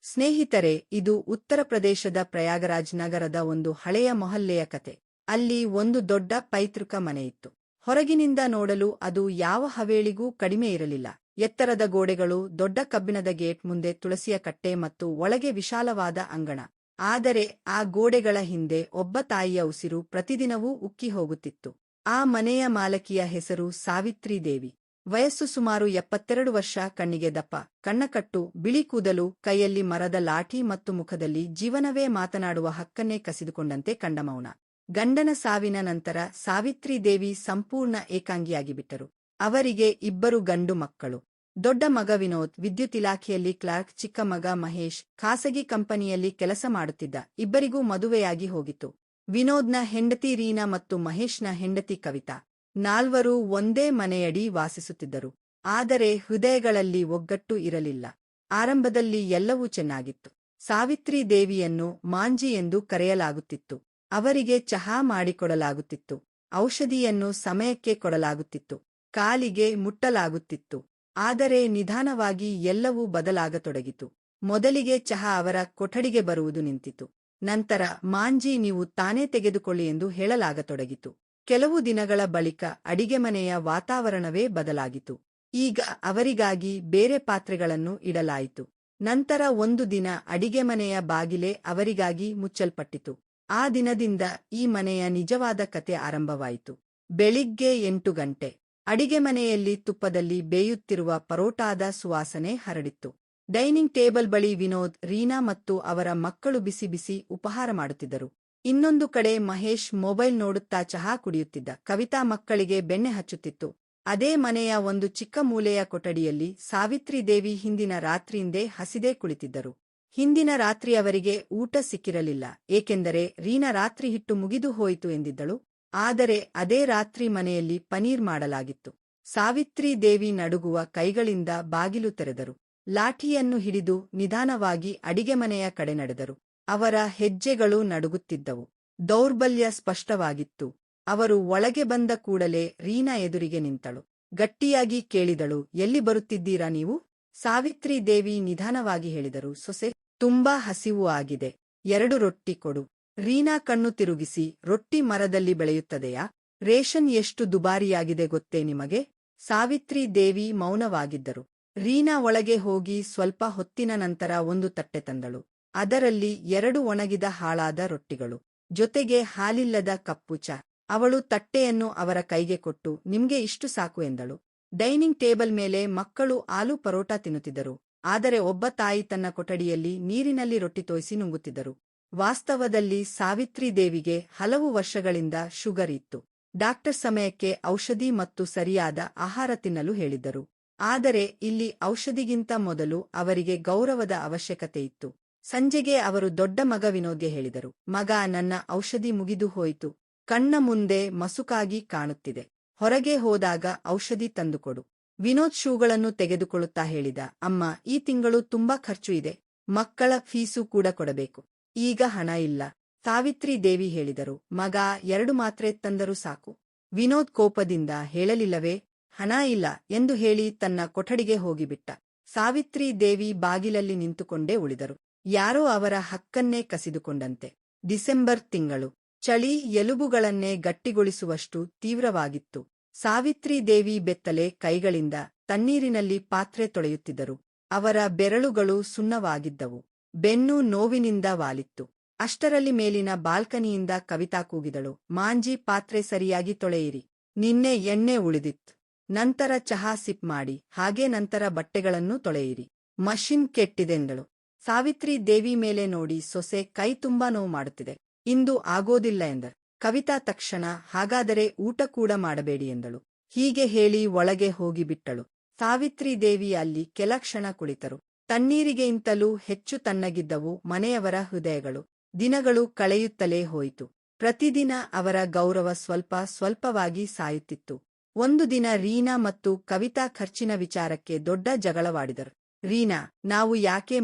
ಸ್ನೇಹಿತರೆ, ಇದು ಉತ್ತರ ಪ್ರದೇಶದ ಪ್ರಯಾಗರಾಜ್ ನಗರದ ಒಂದು ಹಳೆಯ ಮೊಹಲ್ಲೆಯ ಕತೆ. ಅಲ್ಲಿ ಒಂದು ದೊಡ್ಡ ಪೈತೃಕ ಮನೆಯಿತ್ತು. ಹೊರಗಿನಿಂದ ನೋಡಲು ಅದು ಯಾವ ಹವೇಳಿಗೂ ಕಡಿಮೆ ಇರಲಿಲ್ಲ. ಎತ್ತರದ ಗೋಡೆಗಳು, ದೊಡ್ಡ ಕಬ್ಬಿಣದ ಗೇಟ್, ಮುಂದೆ ತುಳಸಿಯ ಕಟ್ಟೆ ಮತ್ತು ಒಳಗೆ ವಿಶಾಲವಾದ ಅಂಗಣ. ಆದರೆ ಆ ಗೋಡೆಗಳ ಹಿಂದೆ ಒಬ್ಬ ತಾಯಿಯ ಉಸಿರು ಪ್ರತಿದಿನವೂ ಉಕ್ಕಿ ಹೋಗುತ್ತಿತ್ತು. ಆ ಮನೆಯ ಮಾಲಕಿಯ ಹೆಸರು ಸಾವಿತ್ರಿ ದೇವಿ. ವಯಸ್ಸು ಸುಮಾರು 72 ವರ್ಷ, ಕಣ್ಣಿಗೆ ದಪ್ಪ ಕಣ್ಣಕಟ್ಟು, ಬಿಳಿ ಕೂದಲು, ಕೈಯಲ್ಲಿ ಮರದ ಲಾಠಿ ಮತ್ತು ಮುಖದಲ್ಲಿ ಜೀವನವೇ ಮಾತನಾಡುವ ಹಕ್ಕನ್ನೇ ಕಸಿದುಕೊಂಡಂತೆ ಕಂಡ ಮೌನ. ಗಂಡನ ಸಾವಿನ ನಂತರ ಸಾವಿತ್ರಿ ದೇವಿ ಸಂಪೂರ್ಣ ಏಕಾಂಗಿಯಾಗಿಬಿಟ್ಟರು. ಅವರಿಗೆ 2 ಗಂಡು ಮಕ್ಕಳು. ದೊಡ್ಡ ಮಗ ವಿನೋದ್ ವಿದ್ಯುತ್ ಇಲಾಖೆಯಲ್ಲಿ ಕ್ಲಾರ್ಕ್, ಚಿಕ್ಕ ಮಗ ಮಹೇಶ್ ಖಾಸಗಿ ಕಂಪನಿಯಲ್ಲಿ ಕೆಲಸ ಮಾಡುತ್ತಿದ್ದ. ಇಬ್ಬರಿಗೂ ಮದುವೆಯಾಗಿ ಹೋಗಿತ್ತು. ವಿನೋದ್ನ ಹೆಂಡತಿ ರೀನಾ ಮತ್ತು ಮಹೇಶ್ನ ಹೆಂಡತಿ ಕವಿತಾ. ನಾಲ್ವರೂ ಒಂದೇ ಮನೆಯಡಿ ವಾಸಿಸುತ್ತಿದ್ದರು. ಆದರೆ ಹೃದಯಗಳಲ್ಲಿ ಒಗ್ಗಟ್ಟು ಇರಲಿಲ್ಲ. ಆರಂಭದಲ್ಲಿ ಎಲ್ಲವೂ ಚೆನ್ನಾಗಿತ್ತು. ಸಾವಿತ್ರಿ ದೇವಿಯನ್ನು ಮಾಂಜಿ ಎಂದು ಕರೆಯಲಾಗುತ್ತಿತ್ತು. ಅವರಿಗೆ ಚಹಾ ಮಾಡಿಕೊಡಲಾಗುತ್ತಿತ್ತು. ಔಷಧಿಯನ್ನು ಸಮಯಕ್ಕೆ ಕೊಡಲಾಗುತ್ತಿತ್ತು. ಕಾಲಿಗೆ ಮುಟ್ಟಲಾಗುತ್ತಿತ್ತು. ಆದರೆ ನಿಧಾನವಾಗಿ ಎಲ್ಲವೂ ಬದಲಾಗತೊಡಗಿತು. ಮೊದಲಿಗೆ ಚಹಾ ಅವರ ಕೊಠಡಿಗೆ ಬರುವುದು ನಿಂತಿತು. ನಂತರ ಮಾಂಜಿ ನೀವು ತಾನೇ ತೆಗೆದುಕೊಳ್ಳಿ ಎಂದು ಹೇಳಲಾಗತೊಡಗಿತು. ಕೆಲವು ದಿನಗಳ ಬಳಿಕ ಅಡಿಗೆಮನೆಯ ವಾತಾವರಣವೇ ಬದಲಾಗಿತು. ಈಗ ಅವರಿಗಾಗಿ ಬೇರೆ ಪಾತ್ರೆಗಳನ್ನು ಇಡಲಾಯಿತು. ನಂತರ ಒಂದು ದಿನ ಅಡಿಗೆಮನೆಯ ಬಾಗಿಲೇ ಅವರಿಗಾಗಿ ಮುಚ್ಚಲ್ಪಟ್ಟಿತು. ಆ ದಿನದಿಂದ ಈ ಮನೆಯ ನಿಜವಾದ ಕತೆ ಆರಂಭವಾಯಿತು. ಬೆಳಿಗ್ಗೆ 8 ಗಂಟೆ. ಅಡಿಗೆಮನೆಯಲ್ಲಿ ತುಪ್ಪದಲ್ಲಿ ಬೇಯುತ್ತಿರುವ ಪರೋಟಾದ ಸುವಾಸನೆ ಹರಡಿತ್ತು. ಡೈನಿಂಗ್ ಟೇಬಲ್ ಬಳಿ ವಿನೋದ್, ರೀನಾ ಮತ್ತು ಅವರ ಮಕ್ಕಳು ಬಿಸಿ ಬಿಸಿ ಉಪಹಾರ ಮಾಡುತ್ತಿದ್ದರು. ಇನ್ನೊಂದು ಕಡೆ ಮಹೇಶ್ ಮೊಬೈಲ್ ನೋಡುತ್ತಾ ಚಹಾ ಕುಡಿಯುತ್ತಿದ್ದ. ಕವಿತಾ ಮಕ್ಕಳಿಗೆ ಬೆಣ್ಣೆ ಹಚ್ಚುತ್ತಿತ್ತು. ಅದೇ ಮನೆಯ ಒಂದು ಚಿಕ್ಕ ಮೂಲೆಯ ಕೊಠಡಿಯಲ್ಲಿ ಸಾವಿತ್ರಿ ದೇವಿ ಹಿಂದಿನ ರಾತ್ರಿಯಿಂದೇ ಹಸಿದೇ ಕುಳಿತಿದ್ದರು. ಹಿಂದಿನ ರಾತ್ರಿ ಅವರಿಗೆ ಊಟ ಸಿಕ್ಕಿರಲಿಲ್ಲ, ಏಕೆಂದರೆ ರೀನಾ ರಾತ್ರಿ ಹಿಟ್ಟು ಮುಗಿದು ಹೋಯಿತು ಎಂದಿದ್ದಳು. ಆದರೆ ಅದೇ ರಾತ್ರಿ ಮನೆಯಲ್ಲಿ ಪನೀರ್ ಮಾಡಲಾಗಿತ್ತು. ಸಾವಿತ್ರಿ ದೇವಿ ನಡುಗುವ ಕೈಗಳಿಂದ ಬಾಗಿಲು ತೆರೆದರು. ಲಾಠಿಯನ್ನು ಹಿಡಿದು ನಿಧಾನವಾಗಿ ಅಡಿಗೆಮನೆಯ ಕಡೆ ನಡೆದರು. ಅವರ ಹೆಜ್ಜೆಗಳು ನಡುಗುತ್ತಿದ್ದವು. ದೌರ್ಬಲ್ಯ ಸ್ಪಷ್ಟವಾಗಿತ್ತು. ಅವರು ಒಳಗೆ ಬಂದ ಕೂಡಲೇ ರೀನಾ ಎದುರಿಗೆ ನಿಂತಳು. ಗಟ್ಟಿಯಾಗಿ ಕೇಳಿದಳು, ಎಲ್ಲಿ ಬರುತ್ತಿದ್ದೀರಾ ನೀವು? ಸಾವಿತ್ರಿ ದೇವಿ ನಿಧಾನವಾಗಿ ಹೇಳಿದರು, ಸೊಸೆ, ತುಂಬಾ ಹಸಿವು ಆಗಿದೆ. 2 ರೊಟ್ಟಿ ಕೊಡು. ರೀನಾ ಕಣ್ಣು ತಿರುಗಿಸಿ, ರೊಟ್ಟಿ ಮರದಲ್ಲಿ ಬೆಳೆಯುತ್ತದೆಯಾ? ರೇಷನ್ ಎಷ್ಟು ದುಬಾರಿಯಾಗಿದೆ ಗೊತ್ತೇ ನಿಮಗೆ? ಸಾವಿತ್ರಿ ದೇವಿ ಮೌನವಾಗಿದ್ದರು. ರೀನಾ ಒಳಗೆ ಹೋಗಿ ಸ್ವಲ್ಪ ಹೊತ್ತಿನ ನಂತರ ಒಂದು ತಟ್ಟೆ ತಂದಳು. ಅದರಲ್ಲಿ 2 ಒಣಗಿದ ಹಾಳಾದ ರೊಟ್ಟಿಗಳು, ಜೊತೆಗೆ ಹಾಲಿಲ್ಲದ ಕಪ್ಪು ಚಹಾ. ಅವಳು ತಟ್ಟೆಯನ್ನು ಅವರ ಕೈಗೆ ಕೊಟ್ಟು, ನಿಮ್ಗೆ ಇಷ್ಟು ಸಾಕು ಎಂದಳು. ಡೈನಿಂಗ್ ಟೇಬಲ್ ಮೇಲೆ ಮಕ್ಕಳು ಆಲೂ ಪರೋಟಾ ತಿನ್ನುತ್ತಿದ್ದರು. ಆದರೆ ಒಬ್ಬ ತಾಯಿ ತನ್ನ ಕೊಠಡಿಯಲ್ಲಿ ನೀರಿನಲ್ಲಿ ರೊಟ್ಟಿ ತೋಯಿಸಿ ನುಂಗುತ್ತಿದ್ದರು. ವಾಸ್ತವದಲ್ಲಿ ಸಾವಿತ್ರಿ ದೇವಿಗೆ ಹಲವು ವರ್ಷಗಳಿಂದ ಶುಗರ್ ಇತ್ತು. ಡಾಕ್ಟರ್ ಸಮಯಕ್ಕೆ ಔಷಧಿ ಮತ್ತು ಸರಿಯಾದ ಆಹಾರ ತಿನ್ನಲು ಹೇಳಿದ್ದರು. ಆದರೆ ಇಲ್ಲಿ ಔಷಧಿಗಿಂತ ಮೊದಲು ಅವರಿಗೆ ಗೌರವದ ಅವಶ್ಯಕತೆ ಇತ್ತು. ಸಂಜೆಗೆ ಅವರು ದೊಡ್ಡ ಮಗ ವಿನೋದ್ಗೆ ಹೇಳಿದರು, ಮಗ, ನನ್ನ ಔಷಧಿ ಮುಗಿದು ಹೋಯಿತು. ಕಣ್ಣ ಮುಂದೆ ಮಸುಕಾಗಿ ಕಾಣುತ್ತಿದೆ. ಹೊರಗೆ ಹೋದಾಗ ಔಷಧಿ ತಂದುಕೊಡು. ವಿನೋದ್ ಶೂಗಳನ್ನು ತೆಗೆದುಕೊಳ್ಳುತ್ತಾ ಹೇಳಿದ, ಅಮ್ಮ, ಈ ತಿಂಗಳು ತುಂಬಾ ಖರ್ಚು ಇದೆ. ಮಕ್ಕಳ ಫೀಸು ಕೂಡ ಕೊಡಬೇಕು. ಈಗ ಹಣ ಇಲ್ಲ. ಸಾವಿತ್ರಿ ದೇವಿ ಹೇಳಿದರು, ಮಗ, 2 ಮಾತ್ರೆ ತಂದರೂ ಸಾಕು. ವಿನೋದ್ ಕೋಪದಿಂದ, ಹೇಳಲಿಲ್ಲವೇ, ಹಣ ಇಲ್ಲ ಎಂದು ಹೇಳಿ ತನ್ನ ಕೊಠಡಿಗೆ ಹೋಗಿಬಿಟ್ಟ. ಸಾವಿತ್ರಿ ದೇವಿ ಬಾಗಿಲಲ್ಲಿ ನಿಂತುಕೊಂಡೇ ಉಳಿದರು. ಯಾರೋ ಅವರ ಹಕ್ಕನ್ನೇ ಕಸಿದುಕೊಂಡಂತೆ. ಡಿಸೆಂಬರ್ ತಿಂಗಳು. ಚಳಿ ಎಲುಬುಗಳನ್ನೇ ಗಟ್ಟಿಗೊಳಿಸುವಷ್ಟು ತೀವ್ರವಾಗಿತ್ತು. ಸಾವಿತ್ರಿ ದೇವಿ ಬೆತ್ತಲೆ ಕೈಗಳಿಂದ ತಣ್ಣೀರಿನಲ್ಲಿ ಪಾತ್ರೆ ತೊಳೆಯುತ್ತಿದ್ದರು. ಅವರ ಬೆರಳುಗಳು ಸುಣ್ಣವಾಗಿದ್ದವು. ಬೆನ್ನು ನೋವಿನಿಂದ ವಾಲಿತ್ತು. ಅಷ್ಟರಲ್ಲಿ ಮೇಲಿನ ಬಾಲ್ಕನಿಯಿಂದ ಕವಿತಾ ಕೂಗಿದಳು, ಮಾಂಜಿ, ಪಾತ್ರೆ ಸರಿಯಾಗಿ ತೊಳೆಯಿರಿ. ನಿನ್ನೆ ಎಣ್ಣೆ ಉಳಿದಿತ್ತು. ನಂತರ ಚಹಾ ಸಿಪ್ ಮಾಡಿ, ಹಾಗೇ ನಂತರ ಬಟ್ಟೆಗಳನ್ನು ತೊಳೆಯಿರಿ. ಮಷಿನ್ ಕೆಟ್ಟಿದೆಂದಳು. ಸಾವಿತ್ರಿ ದೇವಿ ಮೇಲೆ ನೋಡಿ, ಸೊಸೆ, ಕೈ ತುಂಬಾ ನೋವು ಮಾಡುತ್ತಿದೆ. ಇಂದು ಆಗೋದಿಲ್ಲ ಎಂದರು. ಕವಿತಾ ತಕ್ಷಣ, ಹಾಗಾದರೆ ಊಟ ಕೂಡ ಮಾಡಬೇಡಿ ಎಂದಳು. ಹೀಗೆ ಹೇಳಿ ಒಳಗೆ ಹೋಗಿಬಿಟ್ಟಳು. ಸಾವಿತ್ರಿ ದೇವಿ ಅಲ್ಲಿ ಕೆಲ ಕ್ಷಣ ಕುಳಿತರು. ತಣ್ಣೀರಿಗೆಯಿಂತಲೂ ಹೆಚ್ಚು ತಣ್ಣಗಿದ್ದವು ಮನೆಯವರ ಹೃದಯಗಳು. ದಿನಗಳು ಕಳೆಯುತ್ತಲೇ ಹೋಯಿತು. ಪ್ರತಿದಿನ ಅವರ ಗೌರವ ಸ್ವಲ್ಪ ಸ್ವಲ್ಪವಾಗಿ ಸಾಯುತ್ತಿತ್ತು. ಒಂದು ದಿನ ರೀನಾ ಮತ್ತು ಕವಿತಾ ಖರ್ಚಿನ ವಿಚಾರಕ್ಕೆ ದೊಡ್ಡ ಜಗಳವಾಡಿದರು. ರೀನಾ, ನಾವು ಯಾಕೆ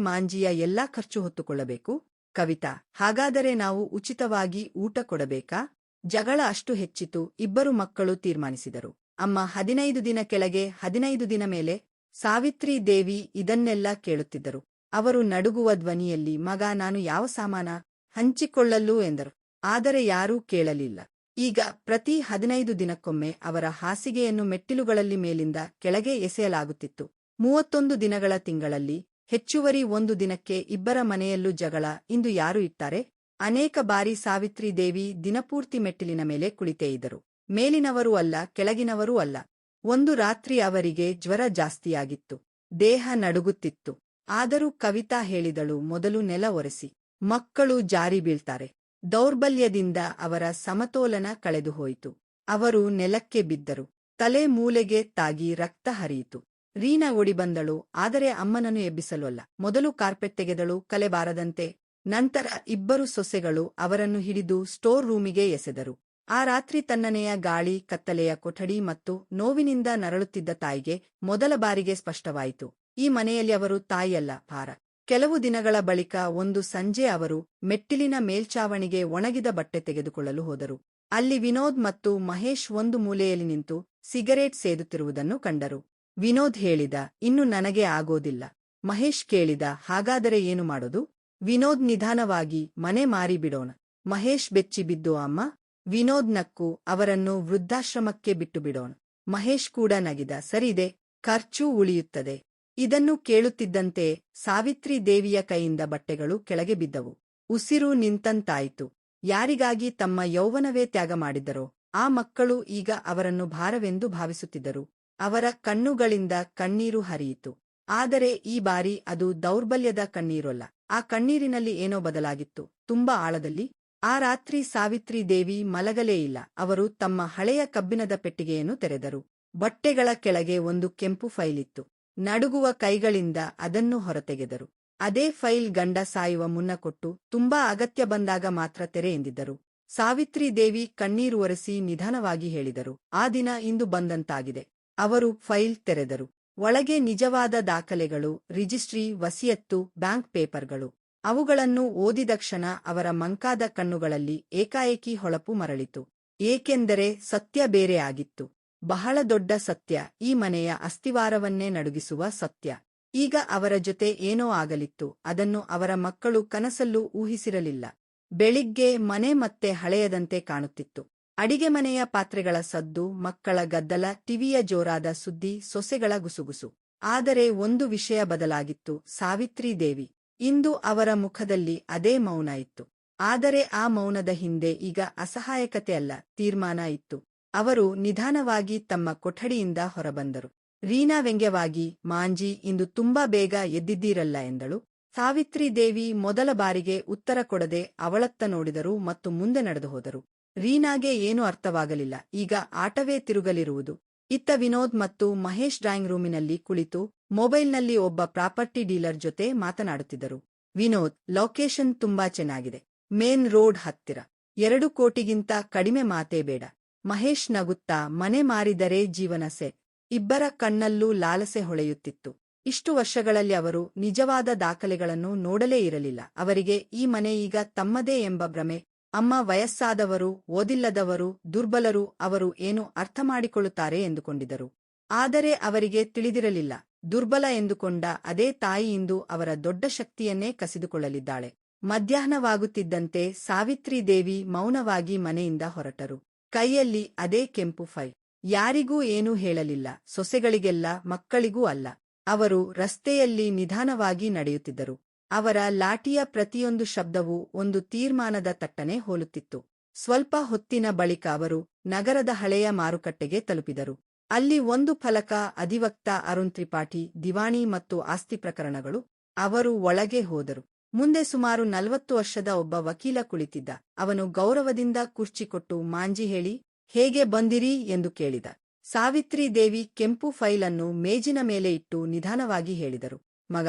ಮಾಂಜಿಯ ಎಲ್ಲಾ ಖರ್ಚು ಹೊತ್ತುಕೊಳ್ಳಬೇಕು? ಕವಿತಾ, ಹಾಗಾದರೆ ನಾವು ಉಚಿತವಾಗಿ ಊಟ ಕೊಡಬೇಕಾ? ಜಗಳ ಅಷ್ಟು ಹೆಚ್ಚಿತು. 2 ಮಕ್ಕಳು ತೀರ್ಮಾನಿಸಿದರು, ಅಮ್ಮ, 15 ದಿನ ಕೆಳಗೆ, 15 ದಿನ ಮೇಲೆ. ಸಾವಿತ್ರಿ ದೇವಿ ಇದನ್ನೆಲ್ಲ ಕೇಳುತ್ತಿದ್ದರು. ಅವರು ನಡುಗುವ ಧ್ವನಿಯಲ್ಲಿ, ಮಗ, ನಾನು ಯಾವ ಸಾಮಾನ ಹಂಚಿಕೊಳ್ಳಲು ಎಂದರು. ಆದರೆ ಯಾರೂ ಕೇಳಲಿಲ್ಲ. ಈಗ ಪ್ರತಿ 15 ದಿನಕ್ಕೊಮ್ಮೆ ಅವರ ಹಾಸಿಗೆಯನ್ನು ಮೆಟ್ಟಿಲುಗಳಲ್ಲಿ ಮೇಲಿಂದ ಕೆಳಗೆ ಎಸೆಯಲಾಗುತ್ತಿತ್ತು. 31 ದಿನಗಳ ತಿಂಗಳಲ್ಲಿ ಹೆಚ್ಚುವರಿ 1 ದಿನಕ್ಕೆ ಇಬ್ಬರ ಮನೆಯಲ್ಲೂ ಜಗಳ. ಇಂದು ಯಾರು ಇಟ್ಟಾರೆ? ಅನೇಕ ಬಾರಿ ಸಾವಿತ್ರಿ ದೇವಿ ದಿನಪೂರ್ತಿ ಮೆಟ್ಟಿಲಿನ ಮೇಲೆ ಕುಳಿತೇ ಇದ್ದರು. ಮೇಲಿನವರೂ ಅಲ್ಲ, ಕೆಳಗಿನವರೂ ಅಲ್ಲ. ಒಂದು ರಾತ್ರಿ ಅವರಿಗೆ ಜ್ವರ ಜಾಸ್ತಿಯಾಗಿತ್ತು. ದೇಹ ನಡುಗುತ್ತಿತ್ತು. ಆದರೂ ಕವಿತಾ ಹೇಳಿದಳು, ಮೊದಲು ನೆಲ ಒರೆಸಿ. ಮಕ್ಕಳು ಜಾರಿ ಬೀಳ್ತಾರೆ. ದೌರ್ಬಲ್ಯದಿಂದ ಅವರ ಸಮತೋಲನ ಕಳೆದುಹೋಯಿತು. ಅವರು ನೆಲಕ್ಕೆ ಬಿದ್ದರು. ತಲೆ ಮೂಲೆಗೆ ತಾಗಿ ರಕ್ತ ಹರಿಯಿತು. ರೀನಾ ಓಡಿ ಬಂದಳು, ಆದರೆ ಅಮ್ಮನನ್ನು ಎಬ್ಬಿಸಲು ಅಲ್ಲ. ಮೊದಲು ಕಾರ್ಪೆಟ್ ತೆಗೆದಳು, ಕಲೆ ಬಾರದಂತೆ. ನಂತರ ಇಬ್ಬರು ಸೊಸೆಗಳು ಅವರನ್ನು ಹಿಡಿದು ಸ್ಟೋರ್ ರೂಮಿಗೆ ಎಸೆದರು. ಆ ರಾತ್ರಿ ತಣ್ಣನೆಯ ಗಾಳಿ, ಕತ್ತಲೆಯ ಕೊಠಡಿ ಮತ್ತು ನೋವಿನಿಂದ ನರಳುತ್ತಿದ್ದ ತಾಯಿಗೆ ಮೊದಲ ಬಾರಿಗೆ ಸ್ಪಷ್ಟವಾಯಿತು, ಈ ಮನೆಯಲ್ಲಿ ಅವರು ತಾಯಿಯಲ್ಲ, ಭಾರ. ಕೆಲವು ದಿನಗಳ ಬಳಿಕ ಒಂದು ಸಂಜೆ ಅವರು ಮೆಟ್ಟಿಲಿನ ಮೇಲ್ಛಾವಣಿಗೆ ಒಣಗಿದ ಬಟ್ಟೆ ತೆಗೆದುಕೊಳ್ಳಲು ಹೋದರು. ಅಲ್ಲಿ ವಿನೋದ್ ಮತ್ತು ಮಹೇಶ್ ಒಂದು ಮೂಲೆಯಲ್ಲಿ ನಿಂತು ಸಿಗರೇಟ್ ಸೇದುತ್ತಿರುವುದನ್ನು ಕಂಡರು. ವಿನೋದ್ ಹೇಳಿದ, ಇನ್ನು ನನಗೆ ಆಗೋದಿಲ್ಲ. ಮಹೇಶ್ ಕೇಳಿದ, ಹಾಗಾದರೆ ಏನು ಮಾಡೋದು? ವಿನೋದ್ ನಿಧಾನವಾಗಿ, ಮನೆ ಮಾರಿ ಬಿಡೋಣ. ಮಹೇಶ್ ಬೆಚ್ಚಿ ಬಿದ್ದು, ಅಮ್ಮ. ವಿನೋದ್ ನಕ್ಕು, ಅವರನ್ನು ವೃದ್ಧಾಶ್ರಮಕ್ಕೆ ಬಿಟ್ಟು ಬಿಡೋಣ. ಮಹೇಶ್ ಕೂಡ ನಗಿದ, ಸರಿದೆ, ಖರ್ಚೂ ಉಳಿಯುತ್ತದೆ. ಇದನ್ನು ಕೇಳುತ್ತಿದ್ದಂತೆ ಸಾವಿತ್ರಿ ದೇವಿಯ ಕೈಯಿಂದ ಬಟ್ಟೆಗಳು ಕೆಳಗೆ ಬಿದ್ದವು. ಉಸಿರು ನಿಂತಂತಾಯಿತು. ಯಾರಿಗಾಗಿ ತಮ್ಮ ಯೌವನವೇ ತ್ಯಾಗ ಮಾಡಿದ್ದರೋ ಆ ಮಕ್ಕಳು ಈಗ ಅವರನ್ನು ಭಾರವೆಂದು ಭಾವಿಸುತ್ತಿದ್ದರು. ಅವರ ಕಣ್ಣುಗಳಿಂದ ಕಣ್ಣೀರು ಹರಿಯಿತು. ಆದರೆ ಈ ಬಾರಿ ಅದು ದೌರ್ಬಲ್ಯದ ಕಣ್ಣೀರಲ್ಲ. ಆ ಕಣ್ಣೀರಿನಲ್ಲಿ ಏನೋ ಬದಲಾಗಿತ್ತು, ತುಂಬಾ ಆಳದಲ್ಲಿ. ಆ ರಾತ್ರಿ ಸಾವಿತ್ರಿ ದೇವಿ ಮಲಗಲೇ ಇಲ್ಲ. ಅವರು ತಮ್ಮ ಹಳೆಯ ಕಬ್ಬಿಣದ ಪೆಟ್ಟಿಗೆಯನ್ನು ತೆರೆದರು. ಬಟ್ಟೆಗಳ ಕೆಳಗೆ ಒಂದು ಕೆಂಪು ಫೈಲ್ ಇತ್ತು. ನಡುಗುವ ಕೈಗಳಿಂದ ಅದನ್ನು ಹೊರತೆಗೆದರು. ಅದೇ ಫೈಲ್ ಗಂಡ ಸಾಯುವ ಮುನ್ನ ಕೊಟ್ಟು, ತುಂಬಾ ಅಗತ್ಯ ಬಂದಾಗ ಮಾತ್ರ ತೆರೆ ಎಂದಿದ್ದರು. ಸಾವಿತ್ರಿ ದೇವಿ ಕಣ್ಣೀರು ಒರೆಸಿ ನಿಧಾನವಾಗಿ ಹೇಳಿದರು, ಆ ದಿನ ಇಂದು ಬಂದಂತಾಗಿದೆ. ಅವರು ಫೈಲ್ ತೆರೆದರು. ಒಳಗೆ ನಿಜವಾದ ದಾಖಲೆಗಳು, ರಿಜಿಸ್ಟ್ರಿ, ವಸಿಯತ್ತು, ಬ್ಯಾಂಕ್ ಪೇಪರ್ಗಳು. ಅವುಗಳನ್ನು ಓದಿದ ಕ್ಷಣ ಅವರ ಮಂಕಾದ ಕಣ್ಣುಗಳಲ್ಲಿ ಏಕಾಏಕಿ ಹೊಳಪು ಮರಳಿತು. ಏಕೆಂದರೆ ಸತ್ಯ ಬೇರೆ ಆಗಿತ್ತು. ಬಹಳ ದೊಡ್ಡ ಸತ್ಯ, ಈ ಮನೆಯ ಅಸ್ತಿವಾರವನ್ನೇ ನಡುಗಿಸುವ ಸತ್ಯ. ಈಗ ಅವರ ಜೊತೆ ಏನೋ ಆಗಲಿತ್ತು. ಅದನ್ನು ಅವರ ಮಕ್ಕಳು ಕನಸಲ್ಲೂ ಊಹಿಸಿರಲಿಲ್ಲ. ಬೆಳಿಗ್ಗೆ ಮನೆ ಮತ್ತೆ ಹಳೆಯದಂತೆ ಕಾಣುತ್ತಿತ್ತು. ಅಡಿಗೆ ಮನೆಯ ಪಾತ್ರೆಗಳ ಸದ್ದು, ಮಕ್ಕಳ ಗದ್ದಲ, ಟಿವಿಯ ಜೋರಾದ ಸುದ್ದಿ, ಸೊಸೆಗಳ ಗುಸುಗುಸು. ಆದರೆ ಒಂದು ವಿಷಯ ಬದಲಾಗಿತ್ತು, ಸಾವಿತ್ರಿ ದೇವಿ. ಇಂದು ಅವರ ಮುಖದಲ್ಲಿ ಅದೇ ಮೌನ ಇತ್ತು. ಆದರೆ ಆ ಮೌನದ ಹಿಂದೆ ಈಗ ಅಸಹಾಯಕತೆ ಅಲ್ಲ, ತೀರ್ಮಾನ ಇತ್ತು. ಅವರು ನಿಧಾನವಾಗಿ ತಮ್ಮ ಕೊಠಡಿಯಿಂದ ಹೊರಬಂದರು. ರೀನಾ ವ್ಯಂಗ್ಯವಾಗಿ, ಮಾಂಜಿ, ಇಂದು ತುಂಬಾ ಬೇಗ ಎದ್ದಿದ್ದೀರಲ್ಲ ಎಂದಳು. ಸಾವಿತ್ರಿ ದೇವಿ ಮೊದಲ ಬಾರಿಗೆ ಉತ್ತರ ಕೊಡದೆ ಅವಳತ್ತ ನೋಡಿದರು ಮತ್ತು ಮುಂದೆ ನಡೆದು ಹೋದರು. ರೀನಾಗೆ ಏನೂ ಅರ್ಥವಾಗಲಿಲ್ಲ. ಈಗ ಆಟವೇ ತಿರುಗಲಿರುವುದು. ಇತ್ತ ವಿನೋದ್ ಮತ್ತು ಮಹೇಶ್ ಡ್ರಾಯಿಂಗ್ ರೂಮಿನಲ್ಲಿ ಕುಳಿತು ಮೊಬೈಲ್ನಲ್ಲಿ ಒಬ್ಬ ಪ್ರಾಪರ್ಟಿ ಡೀಲರ್ ಜೊತೆ ಮಾತನಾಡುತ್ತಿದ್ದರು. ವಿನೋದ್, ಲೊಕೇಶನ್ ತುಂಬಾ ಚೆನ್ನಾಗಿದೆ. ಮೇನ್ ರೋಡ್ ಹತ್ತಿರ. 2 ಕೋಟಿಗಿಂತ ಕಡಿಮೆ ಮಾತೇ ಬೇಡ. ಮಹೇಶ್ ನಗುತ್ತಾ, ಮನೆ ಮಾರಿದರೆ ಜೀವನ ಸೆಟ್. ಇಬ್ಬರ ಕಣ್ಣಲ್ಲೂ ಲಾಲಸೆ ಹೊಳೆಯುತ್ತಿತ್ತು. ಇಷ್ಟು ವರ್ಷಗಳಲ್ಲಿ ಅವರು ನಿಜವಾದ ದಾಖಲೆಗಳನ್ನು ನೋಡಲೇ ಇರಲಿಲ್ಲ. ಅವರಿಗೆ ಈ ಮನೆ ಈಗ ತಮ್ಮದೇ ಎಂಬ ಭ್ರಮೆ. ಅಮ್ಮ ವಯಸ್ಸಾದವರು, ಓದಿಲ್ಲದವರು, ದುರ್ಬಲರು, ಅವರು ಏನು ಅರ್ಥಮಾಡಿಕೊಳ್ಳುತ್ತಾರೆ ಎಂದುಕೊಂಡಿದ್ದರು. ಆದರೆ ಅವರಿಗೆ ತಿಳಿದಿರಲಿಲ್ಲ, ದುರ್ಬಲ ಎಂದುಕೊಂಡ ಅದೇ ತಾಯಿ ಇಂದು ಅವರ ದೊಡ್ಡ ಶಕ್ತಿಯನ್ನೇ ಕಸಿದುಕೊಳ್ಳಲಿದ್ದಾಳೆ. ಮಧ್ಯಾಹ್ನವಾಗುತ್ತಿದ್ದಂತೆ ಸಾವಿತ್ರಿ ದೇವಿ ಮೌನವಾಗಿ ಮನೆಯಿಂದ ಹೊರಟರು. ಕೈಯಲ್ಲಿ ಅದೇ ಕೆಂಪು ಫೈಲ್. ಯಾರಿಗೂ ಏನೂ ಹೇಳಲಿಲ್ಲ, ಸೊಸೆಗಳಿಗೆಲ್ಲ, ಮಕ್ಕಳಿಗೂ ಅಲ್ಲ. ಅವರು ರಸ್ತೆಯಲ್ಲಿ ನಿಧಾನವಾಗಿ ನಡೆಯುತ್ತಿದ್ದರು. ಅವರ ಲಾಠಿಯ ಪ್ರತಿಯೊಂದು ಶಬ್ದವೂ ಒಂದು ತೀರ್ಮಾನದ ತಟ್ಟನೆ ಹೋಲುತ್ತಿತ್ತು. ಸ್ವಲ್ಪ ಹೊತ್ತಿನ ಬಳಿಕ ಅವರು ನಗರದ ಹಳೆಯ ಮಾರುಕಟ್ಟೆಗೆ ತಲುಪಿದರು. ಅಲ್ಲಿ ಒಂದು ಫಲಕ, ಅಧಿವಕ್ತ ಅರುಣ್ ತ್ರಿಪಾಠಿ, ದಿವಾಣಿ ಮತ್ತು ಆಸ್ತಿ ಪ್ರಕರಣಗಳು. ಅವರು ಒಳಗೆ ಹೋದರು. ಮುಂದೆ ಸುಮಾರು 40 ವರ್ಷದ ಒಬ್ಬ ವಕೀಲ ಕುಳಿತಿದ್ದ. ಅವನು ಗೌರವದಿಂದ ಕುರ್ಚಿ ಕೊಟ್ಟು, ಮಾಂಜಿ ಹೇಳಿ, ಹೇಗೆ ಬಂದಿರಿ ಎಂದು ಕೇಳಿದ. ಸಾವಿತ್ರಿ ದೇವಿ ಕೆಂಪು ಫೈಲ್ ಅನ್ನು ಮೇಜಿನ ಮೇಲೆ ಇಟ್ಟು ನಿಧಾನವಾಗಿ ಹೇಳಿದರು, ಮಗ,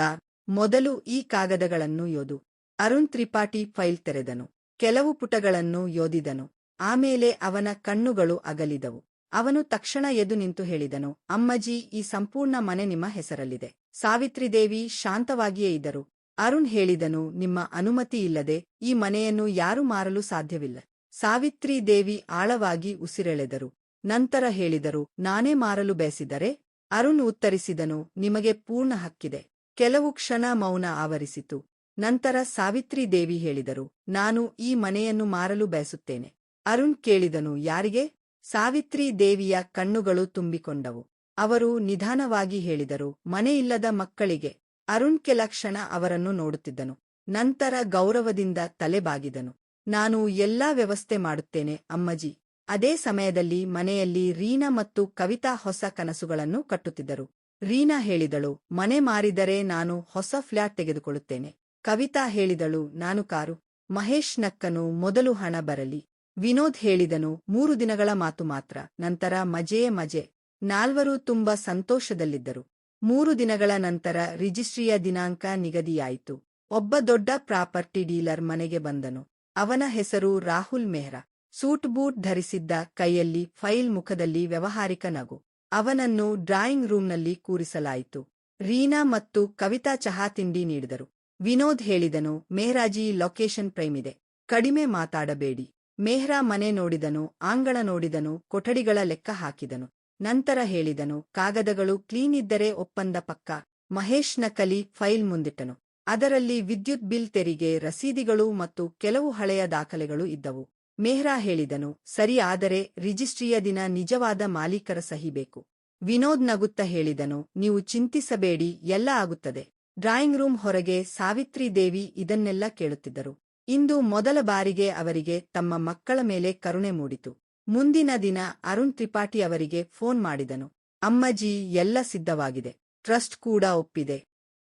ಮೊದಲು ಈ ಕಾಗದಗಳನ್ನು ಓದು. ಅರುಣ್ ತ್ರಿಪಾಠಿ ಫೈಲ್ ತೆರೆದನು. ಕೆಲವು ಪುಟಗಳನ್ನು ಓದಿದನು. ಆಮೇಲೆ ಅವನ ಕಣ್ಣುಗಳು ಅಗಲಿದವು. ಅವನು ತಕ್ಷಣ ಎದ್ದು ನಿಂತು ಹೇಳಿದನು, ಅಮ್ಮಜಿ, ಈ ಸಂಪೂರ್ಣ ಮನೆ ನಿಮ್ಮ ಹೆಸರಲ್ಲಿದೆ. ಸಾವಿತ್ರಿ ದೇವಿ ಶಾಂತವಾಗಿಯೇ ಇದ್ದರು. ಅರುಣ್ ಹೇಳಿದನು, ನಿಮ್ಮ ಅನುಮತಿ ಇಲ್ಲದೆ ಈ ಮನೆಯನ್ನು ಯಾರೂ ಮಾರಲು ಸಾಧ್ಯವಿಲ್ಲ. ಸಾವಿತ್ರಿ ದೇವಿ ಆಳವಾಗಿ ಉಸಿರೆಳೆದರು. ನಂತರ ಹೇಳಿದರು, ನಾನೇ ಮಾರಲು ಬಯಸಿದರೆ? ಅರುಣ್ ಉತ್ತರಿಸಿದನು, ನಿಮಗೆ ಪೂರ್ಣ ಹಕ್ಕಿದೆ. ಕೆಲವು ಕ್ಷಣ ಮೌನ ಆವರಿಸಿತು. ನಂತರ ಸಾವಿತ್ರಿ ದೇವಿ ಹೇಳಿದರು, ನಾನು ಈ ಮನೆಯನ್ನು ಮಾರಲು ಬಯಸುತ್ತೇನೆ. ಅರುಣ್ ಕೇಳಿದನು, ಯಾರಿಗೆ? ಸಾವಿತ್ರಿ ದೇವಿಯ ಕಣ್ಣುಗಳು ತುಂಬಿಕೊಂಡವು. ಅವರು ನಿಧಾನವಾಗಿ ಹೇಳಿದರು, ಮನೆಯಿಲ್ಲದ ಮಕ್ಕಳಿಗೆ. ಅರುಣ್ ಕೆಲ ಕ್ಷಣ ಅವರನ್ನು ನೋಡುತ್ತಿದ್ದನು. ನಂತರ ಗೌರವದಿಂದ ತಲೆಬಾಗಿದನು. ನಾನು ಎಲ್ಲಾ ವ್ಯವಸ್ಥೆ ಮಾಡುತ್ತೇನೆ ಅಮ್ಮಜಿ. ಅದೇ ಸಮಯದಲ್ಲಿ ಮನೆಯಲ್ಲಿ ರೀನಾ ಮತ್ತು ಕವಿತಾ ಹೊಸ ಕನಸುಗಳನ್ನು ಕಟ್ಟುತ್ತಿದ್ದರು. ರೀನಾ ಹೇಳಿದಳು, ಮನೆ ಮಾರಿದರೆ ನಾನು ಹೊಸ ಫ್ಲ್ಯಾಟ್ ತೆಗೆದುಕೊಳ್ಳುತ್ತೇನೆ. ಕವಿತಾ ಹೇಳಿದಳು, ನಾನು ಕಾರು. ಮಹೇಶ್ ನಕ್ಕನು, ಮೊದಲು ಹಣ ಬರಲಿ. ವಿನೋದ್ ಹೇಳಿದನು, 3 ದಿನಗಳ ಮಾತು ಮಾತ್ರ, ನಂತರ ಮಜೆಯೇ ಮಜೆ. ನಾಲ್ವರೂ ತುಂಬಾ ಸಂತೋಷದಲ್ಲಿದ್ದರು. 3 ದಿನಗಳ ನಂತರ ರಿಜಿಸ್ಟ್ರಿಯ ದಿನಾಂಕ ನಿಗದಿಯಾಯಿತು. ಒಬ್ಬ ದೊಡ್ಡ ಪ್ರಾಪರ್ಟಿ ಡೀಲರ್ ಮನೆಗೆ ಬಂದನು. ಅವನ ಹೆಸರು ರಾಹುಲ್ ಮೆಹ್ರಾ. ಸೂಟ್ ಬೂಟ್ ಧರಿಸಿದ್ದ, ಕೈಯಲ್ಲಿ ಫೈಲ್, ಮುಖದಲ್ಲಿ ವ್ಯವಹಾರಿಕ ನಗು. ಅವನನ್ನು ಡ್ರಾಯಿಂಗ್ ರೂಂನಲ್ಲಿ ಕೂರಿಸಲಾಯಿತು. ರೀನಾ ಮತ್ತು ಕವಿತಾ ಚಹಾ ತಿಂಡಿ ನೀಡಿದರು. ವಿನೋದ್ ಹೇಳಿದನು, ಮೆಹ್ರಾಜಿ, ಲೊಕೇಶನ್ ಪ್ರೈಮ್ ಇದೆ. ಕಡಿಮೆ ಮಾತಾಡಬೇಡಿ. ಮೆಹ್ರಾ ಮನೆ ನೋಡಿದನು, ಆಂಗಣ ನೋಡಿದನು, ಕೊಠಡಿಗಳ ಲೆಕ್ಕ ಹಾಕಿದನು. ನಂತರ ಹೇಳಿದನು, ಕಾಗದಗಳು ಕ್ಲೀನ್ ಇದ್ದರೆ ಒಪ್ಪಂದ ಪಕ್ಕಾ. ಮಹೇಶ್ ನಕಲಿ ಫೈಲ್ ಮುಂದಿಟ್ಟನು. ಅದರಲ್ಲಿ ವಿದ್ಯುತ್ ಬಿಲ್, ತೆರಿಗೆ ರಸೀದಿಗಳು ಮತ್ತು ಕೆಲವು ಹಳೆಯ ದಾಖಲೆಗಳು ಇದ್ದವು. ಮೆಹ್ರಾ ಹೇಳಿದನು, ಸರಿ, ಆದರೆ ರಿಜಿಸ್ಟ್ರಿಯ ದಿನ ನಿಜವಾದ ಮಾಲೀಕರ ಸಹಿ ಬೇಕು. ವಿನೋದ್ ನಗುತ್ತಾ ಹೇಳಿದನು, ನೀವು ಚಿಂತಿಸಬೇಡಿ, ಎಲ್ಲ ಆಗುತ್ತದೆ. ಡ್ರಾಯಿಂಗ್ ರೂಮ್ ಹೊರಗೆ ಸಾವಿತ್ರಿ ದೇವಿ ಇದನ್ನೆಲ್ಲ ಕೇಳುತ್ತಿದ್ದರು. ಇಂದು ಮೊದಲ ಬಾರಿಗೆ ಅವರಿಗೆ ತಮ್ಮ ಮಕ್ಕಳ ಮೇಲೆ ಕರುಣೆ ಮೂಡಿತು. ಮುಂದಿನ ದಿನ ಅರುಣ್ ತ್ರಿಪಾಠಿ ಅವರಿಗೆ ಫೋನ್ ಮಾಡಿದನು. ಅಮ್ಮಜಿ, ಎಲ್ಲ ಸಿದ್ಧವಾಗಿದೆ. ಟ್ರಸ್ಟ್ ಕೂಡ ಒಪ್ಪಿದೆ.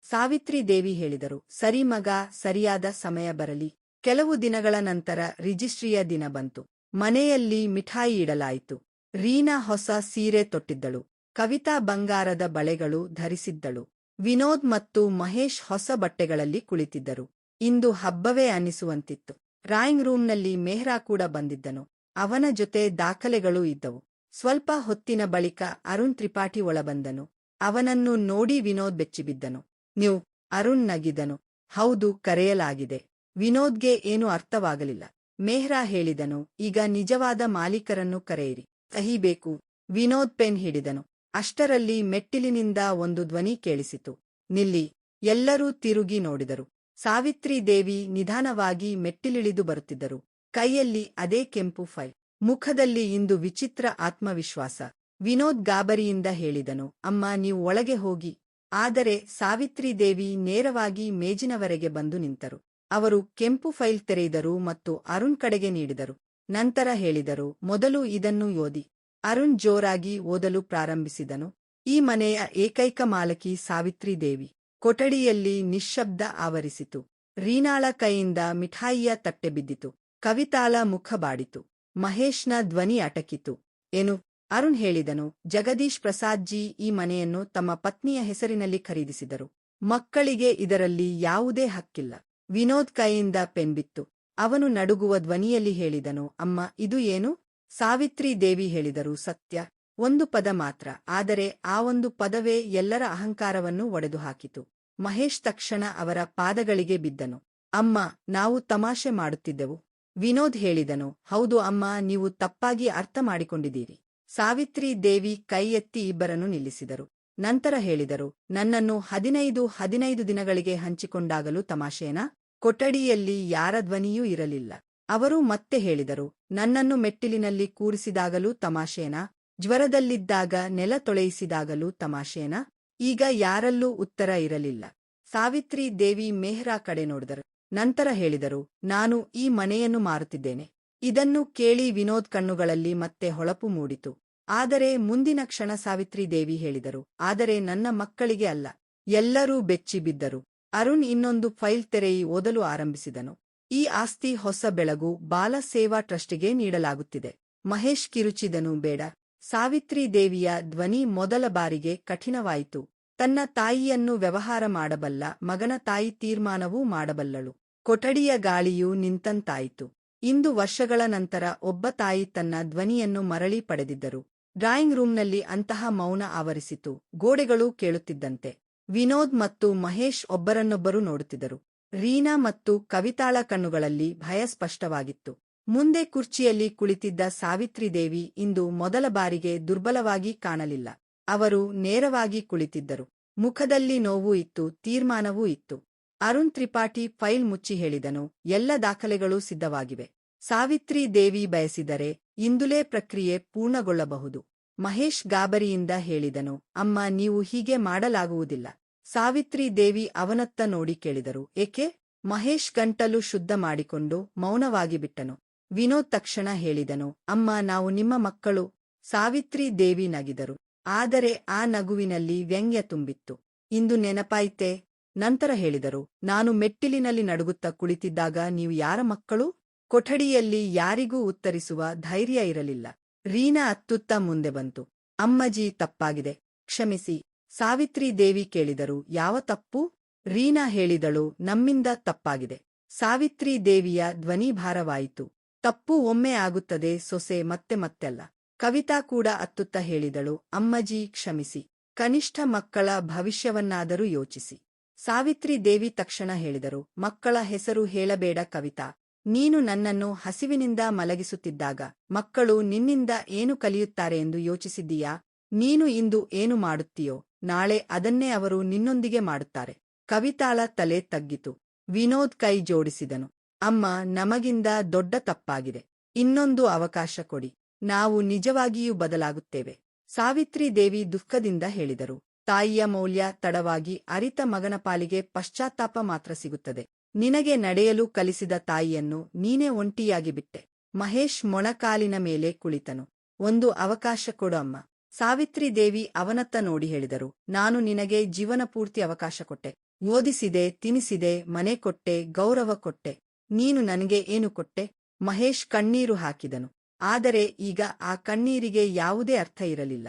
ಸಾವಿತ್ರಿ ದೇವಿ ಹೇಳಿದರು, ಸರಿ ಮಗ, ಸರಿಯಾದ ಸಮಯ ಬರಲಿ. ಕೆಲವು ದಿನಗಳ ನಂತರ ರಿಜಿಸ್ಟ್ರಿಯ ದಿನ ಬಂತು. ಮನೆಯಲ್ಲಿ ಮಿಠಾಯಿ ಇಡಲಾಯಿತು. ರೀನಾ ಹೊಸ ಸೀರೆ ತೊಟ್ಟಿದ್ದಳು. ಕವಿತಾ ಬಂಗಾರದ ಬಳೆಗಳು ಧರಿಸಿದ್ದಳು. ವಿನೋದ್ ಮತ್ತು ಮಹೇಶ್ ಹೊಸ ಬಟ್ಟೆಗಳಲ್ಲಿ ಕುಳಿತಿದ್ದರು. ಇಂದು ಹಬ್ಬವೇ ಅನ್ನಿಸುವಂತಿತ್ತು. ಡ್ರಾಯಿಂಗ್ ರೂಂನಲ್ಲಿ ಮೆಹ್ರಾ ಕೂಡ ಬಂದಿದ್ದನು. ಅವನ ಜೊತೆ ದಾಖಲೆಗಳೂ ಇದ್ದವು. ಸ್ವಲ್ಪ ಹೊತ್ತಿನ ಬಳಿಕ ಅರುಣ್ ತ್ರಿಪಾಠಿ ಒಳಬಂದನು. ಅವನನ್ನು ನೋಡಿ ವಿನೋದ್ ಬೆಚ್ಚಿಬಿದ್ದನು. ನೀವು? ಅರುಣ್ ನಗಿದನು. ಹೌದು, ಕರೆಯಲಾಗಿದೆ. ವಿನೋದ್ಗೆ ಏನೂ ಅರ್ಥವಾಗಲಿಲ್ಲ. ಮೆಹ್ರಾ ಹೇಳಿದನು, ಈಗ ನಿಜವಾದ ಮಾಲೀಕರನ್ನು ಕರೆಯಿರಿ. ಸಹಿ ಬೇಕು. ವಿನೋದ್ ಪೆನ್ ಹಿಡಿದನು. ಅಷ್ಟರಲ್ಲಿ ಮೆಟ್ಟಿಲಿನಿಂದ ಒಂದು ಧ್ವನಿ ಕೇಳಿಸಿತು, ನಿಲ್ಲಿ. ಎಲ್ಲರೂ ತಿರುಗಿ ನೋಡಿದರು. ಸಾವಿತ್ರಿ ದೇವಿ ನಿಧಾನವಾಗಿ ಮೆಟ್ಟಿಲಿಳಿದು ಬರುತ್ತಿದ್ದರು. ಕೈಯಲ್ಲಿ ಅದೇ ಕೆಂಪು ಫೈಲ್. ಮುಖದಲ್ಲಿ ಇಂದು ವಿಚಿತ್ರ ಆತ್ಮವಿಶ್ವಾಸ. ವಿನೋದ್ ಗಾಬರಿಯಿಂದ ಹೇಳಿದನು, ಅಮ್ಮ, ನೀವು ಒಳಗೆ ಹೋಗಿ. ಆದರೆ ಸಾವಿತ್ರಿ ದೇವಿ ನೇರವಾಗಿ ಮೇಜಿನವರೆಗೆ ಬಂದು ನಿಂತರು. ಅವರು ಕೆಂಪು ಫೈಲ್ ತೆರೆಯಿದರು ಮತ್ತು ಅರುಣ್ ಕಡೆಗೆ ನೀಡಿದರು. ನಂತರ ಹೇಳಿದರು, ಮೊದಲು ಇದನ್ನು ಓದಿ. ಅರುಣ್ ಜೋರಾಗಿ ಓದಲು ಪ್ರಾರಂಭಿಸಿದನು. ಈ ಮನೆಯ ಏಕೈಕ ಮಾಲಕಿ ಸಾವಿತ್ರಿ ದೇವಿ. ಕೊಠಡಿಯಲ್ಲಿ ನಿಶ್ಶಬ್ದ ಆವರಿಸಿತು. ರೀನಾಳ ಕೈಯಿಂದ ಮಿಠಾಯಿಯ ತಟ್ಟೆ ಬಿದ್ದಿತು. ಕವಿತಾಳ ಮುಖ ಬಾಡಿತು. ಮಹೇಶ್ನ ಧ್ವನಿ ಅಟಕಿತು. ಏನು? ಅರುಣ್ ಹೇಳಿದನು, ಜಗದೀಶ್ ಪ್ರಸಾದ್ ಜಿ ಈ ಮನೆಯನ್ನು ತಮ್ಮ ಪತ್ನಿಯ ಹೆಸರಿನಲ್ಲಿ ಖರೀದಿಸಿದರು. ಮಕ್ಕಳಿಗೆ ಇದರಲ್ಲಿ ಯಾವುದೇ ಹಕ್ಕಿಲ್ಲ. ವಿನೋದ್ ಕೈಯಿಂದ ಪೆನ್ ಬಿತ್ತು. ಅವನು ನಡುಗುವ ಧ್ವನಿಯಲ್ಲಿ ಹೇಳಿದನು, ಅಮ್ಮ, ಇದು ಏನು? ಸಾವಿತ್ರಿ ದೇವಿ ಹೇಳಿದರು, ಸತ್ಯ. ಒಂದು ಪದ ಮಾತ್ರ, ಆದರೆ ಆ ಒಂದು ಪದವೇ ಎಲ್ಲರ ಅಹಂಕಾರವನ್ನು ಒಡೆದು ಹಾಕಿತು. ಮಹೇಶ್ ತಕ್ಷಣ ಅವರ ಪಾದಗಳಿಗೆ ಬಿದ್ದನು. ಅಮ್ಮ, ನಾವು ತಮಾಷೆ ಮಾಡುತ್ತಿದ್ದೆವು. ವಿನೋದ್ ಹೇಳಿದನು, ಹೌದು ಅಮ್ಮ, ನೀವು ತಪ್ಪಾಗಿ ಅರ್ಥ ಮಾಡಿಕೊಂಡಿದ್ದೀರಿ. ಸಾವಿತ್ರಿ ದೇವಿ ಕೈ ಎತ್ತಿ ಇಬ್ಬರನ್ನು ನಿಲ್ಲಿಸಿದರು. ನಂತರ ಹೇಳಿದರು, ನನ್ನನ್ನು 15 ದಿನಗಳಿಗೆ ಹಂಚಿಕೊಂಡಾಗಲೂ ತಮಾಷೆನಾ? ಕೊಠಡಿಯಲ್ಲಿ ಯಾರ ಧ್ವನಿಯೂ ಇರಲಿಲ್ಲ. ಅವರು ಮತ್ತೆ ಹೇಳಿದರು, ನನ್ನನ್ನು ಮೆಟ್ಟಿಲಿನಲ್ಲಿ ಕೂರಿಸಿದಾಗಲೂ ತಮಾಷೆನಾ? ಜ್ವರದಲ್ಲಿದ್ದಾಗ ನೆಲ ತೊಳೆಯಿಸಿದಾಗಲೂ ತಮಾಷೆನಾ? ಈಗ ಯಾರಲ್ಲೂ ಉತ್ತರ ಇರಲಿಲ್ಲ. ಸಾವಿತ್ರಿ ದೇವಿ ಮೆಹ್ರಾ ಕಡೆ ನೋಡಿದರು. ನಂತರ ಹೇಳಿದರು, ನಾನು ಈ ಮನೆಯನ್ನು ಮಾರುತ್ತಿದ್ದೇನೆ. ಇದನ್ನು ಕೇಳಿ ವಿನೋದ್ ಕಣ್ಣುಗಳಲ್ಲಿ ಮತ್ತೆ ಹೊಳಪು ಮೂಡಿತು. ಆದರೆ ಮುಂದಿನ ಕ್ಷಣ ಸಾವಿತ್ರಿ ದೇವಿ ಹೇಳಿದರು, ಆದರೆ ನನ್ನ ಮಕ್ಕಳಿಗೆ ಅಲ್ಲ. ಎಲ್ಲರೂ ಬೆಚ್ಚಿ ಬಿದ್ದರು. ಅರುಣ್ ಇನ್ನೊಂದು ಫೈಲ್ ತೆರೆಯಿ ಓದಲು ಆರಂಭಿಸಿದನು. ಈ ಆಸ್ತಿ ಹೊಸ ಬೆಳಗು ಬಾಲ ಸೇವಾ ಟ್ರಸ್ಟಿಗೆ ನೀಡಲಾಗುತ್ತಿದೆ. ಮಹೇಶ್ ಕಿರುಚಿದನು, ಬೇಡ. ಸಾವಿತ್ರಿ ದೇವಿಯ ಧ್ವನಿ ಮೊದಲ ಬಾರಿಗೆ ಕಠಿಣವಾಯಿತು. ತನ್ನ ತಾಯಿಯನ್ನು ವ್ಯವಹಾರ ಮಾಡಬಲ್ಲ ಮಗನ ತಾಯಿ ತೀರ್ಮಾನವೂ ಮಾಡಬಲ್ಲಳು. ಕೊಠಡಿಯ ಗಾಳಿಯೂ ನಿಂತಂತಾಯಿತು. ಇಂದು ವರ್ಷಗಳ ನಂತರ ಒಬ್ಬ ತಾಯಿ ತನ್ನ ಧ್ವನಿಯನ್ನು ಮರಳಿ ಪಡೆದಿದ್ದರು. ಡ್ರಾಯಿಂಗ್ ರೂಂನಲ್ಲಿ ಅಂತಹ ಮೌನ ಆವರಿಸಿತು. ಗೋಡೆಗಳು ಕೇಳುತ್ತಿದ್ದಂತೆ. ವಿನೋದ್ ಮತ್ತು ಮಹೇಶ್ ಒಬ್ಬರನ್ನೊಬ್ಬರು ನೋಡುತ್ತಿದ್ದರು. ರೀನಾ ಮತ್ತು ಕವಿತಾಳ ಕಣ್ಣುಗಳಲ್ಲಿ ಭಯ ಸ್ಪಷ್ಟವಾಗಿತ್ತು. ಮುಂದೆ ಕುರ್ಚಿಯಲ್ಲಿ ಕುಳಿತಿದ್ದ ಸಾವಿತ್ರಿ ದೇವಿ ಇಂದು ಮೊದಲ ಬಾರಿಗೆ ದುರ್ಬಲವಾಗಿ ಕಾಣಲಿಲ್ಲ. ಅವರು ನೇರವಾಗಿ ಕುಳಿತಿದ್ದರು. ಮುಖದಲ್ಲಿ ನೋವು ಇತ್ತು, ತೀರ್ಮಾನವೂ ಇತ್ತು. ಅರುಣ್ ತ್ರಿಪಾಠಿ ಫೈಲ್ ಮುಚ್ಚಿ ಹೇಳಿದನು, ಎಲ್ಲ ದಾಖಲೆಗಳೂ ಸಿದ್ಧವಾಗಿವೆ. ಸಾವಿತ್ರಿ ದೇವಿ ಬಯಸಿದರೆ ಇಂದುಲೇ ಪ್ರಕ್ರಿಯೆ ಪೂರ್ಣಗೊಳ್ಳಬಹುದು. ಮಹೇಶ್ ಗಾಬರಿಯಿಂದ ಹೇಳಿದನು, ಅಮ್ಮ, ನೀವು ಹೀಗೆ ಮಾಡಲಾಗುವುದಿಲ್ಲ. ಸಾವಿತ್ರಿ ದೇವಿ ಅವನತ್ತ ನೋಡಿ ಕೇಳಿದರು, ಏಕೆ? ಮಹೇಶ್ ಗಂಟಲು ಶುದ್ಧ ಮಾಡಿಕೊಂಡು ಮೌನವಾಗಿ ಬಿಟ್ಟನು. ವಿನೋದ್ ತಕ್ಷಣ ಹೇಳಿದನು, ಅಮ್ಮ, ನಾವು ನಿಮ್ಮ ಮಕ್ಕಳು. ಸಾವಿತ್ರಿ ದೇವಿ ನಗಿದರು. ಆದರೆ ಆ ನಗುವಿನಲ್ಲಿ ವ್ಯಂಗ್ಯ ತುಂಬಿತ್ತು. ಇಂದು ನೆನಪಾಯಿತೆ? ನಂತರ ಹೇಳಿದರು, ನಾನು ಮೆಟ್ಟಿಲಿನಲ್ಲಿ ನಡುಗುತ್ತಾ ಕುಳಿತಿದ್ದಾಗ ನೀವು ಯಾರ ಮಕ್ಕಳು? ಕೊಠಡಿಯಲ್ಲಿ ಯಾರಿಗೂ ಉತ್ತರಿಸುವ ಧೈರ್ಯ ಇರಲಿಲ್ಲ. ರೀನಾ ಅತ್ತುತ್ತಾ ಮುಂದೆ ಬಂತು. ಅಮ್ಮಜಿ, ತಪ್ಪಾಗಿದೆ, ಕ್ಷಮಿಸಿ. ಸಾವಿತ್ರಿ ದೇವಿ ಕೇಳಿದರು, ಯಾವ ತಪ್ಪು? ರೀನಾ ಹೇಳಿದಳು, ನಮ್ಮಿಂದ ತಪ್ಪಾಗಿದೆ. ಸಾವಿತ್ರಿ ದೇವಿಯ ಧ್ವನಿ ಭಾರವಾಯಿತು. ತಪ್ಪು ಒಮ್ಮೆ ಆಗುತ್ತದೆ ಸೊಸೆ, ಮತ್ತೆ ಮತ್ತೆಲ್ಲ. ಕವಿತಾ ಕೂಡ ಅತ್ತುತ್ತಾ ಹೇಳಿದಳು, ಅಮ್ಮಜಿ, ಕ್ಷಮಿಸಿ. ಕನಿಷ್ಠ ಮಕ್ಕಳ ಭವಿಷ್ಯವನ್ನಾದರೂ ಯೋಚಿಸಿ. ಸಾವಿತ್ರಿ ದೇವಿ ತಕ್ಷಣ ಹೇಳಿದರು, ಮಕ್ಕಳ ಹೆಸರು ಹೇಳಬೇಡ ಕವಿತಾ. ನೀನು ನನ್ನನ್ನು ಹಸಿವಿನಿಂದ ಮಲಗಿಸುತ್ತಿದ್ದಾಗ ಮಕ್ಕಳು ನಿನ್ನಿಂದ ಏನು ಕಲಿಯುತ್ತಾರೆ ಎಂದು ಯೋಚಿಸಿದ್ದೀಯಾ? ನೀನು ಇಂದು ಏನು ಮಾಡುತ್ತೀಯೋ ನಾಳೆ ಅದನ್ನೇ ಅವರು ನಿನ್ನೊಂದಿಗೆ ಮಾಡುತ್ತಾರೆ. ಕವಿತಾಳ ತಲೆ ತಗ್ಗಿತು. ವಿನೋದ್ ಕೈ ಜೋಡಿಸಿದನು. ಅಮ್ಮ, ನಮಗಿಂದ ದೊಡ್ಡ ತಪ್ಪಾಗಿದೆ. ಇನ್ನೊಂದು ಅವಕಾಶ ಕೊಡಿ. ನಾವು ನಿಜವಾಗಿಯೂ ಬದಲಾಗುತ್ತೇವೆ. ಸಾವಿತ್ರಿ ದೇವಿ ದುಃಖದಿಂದ ಹೇಳಿದರು. ತಾಯಿಯ ಮೌಲ್ಯ ತಡವಾಗಿ ಅರಿತ ಮಗನ ಪಾಲಿಗೆ ಪಶ್ಚಾತ್ತಾಪ ಮಾತ್ರ ಸಿಗುತ್ತದೆ. ನಿನಗೆ ನಡೆಯಲು ಕಲಿಸಿದ ತಾಯಿಯನ್ನು ನೀನೇ ಒಂಟಿಯಾಗಿ ಬಿಟ್ಟೆ. ಮಹೇಶ್ ಮೊಣಕಾಲಿನ ಮೇಲೆ ಕುಳಿತನು. ಒಂದು ಅವಕಾಶ ಕೊಡು ಅಮ್ಮ. ಸಾವಿತ್ರಿ ದೇವಿ ಅವನತ್ತ ನೋಡಿ ಹೇಳಿದರು, ನಾನು ನಿನಗೆ ಜೀವನಪೂರ್ತಿ ಅವಕಾಶ ಕೊಟ್ಟೆ. ಓದಿಸಿದೆ, ತಿನಿಸಿದೆ, ಮನೆ ಕೊಟ್ಟೆ, ಗೌರವ ಕೊಟ್ಟೆ. ನೀನು ನನಗೆ ಏನು ಕೊಟ್ಟೆ? ಮಹೇಶ್ ಕಣ್ಣೀರು ಹಾಕಿದನು. ಆದರೆ ಈಗ ಆ ಕಣ್ಣೀರಿಗೆ ಯಾವುದೇ ಅರ್ಥ ಇರಲಿಲ್ಲ.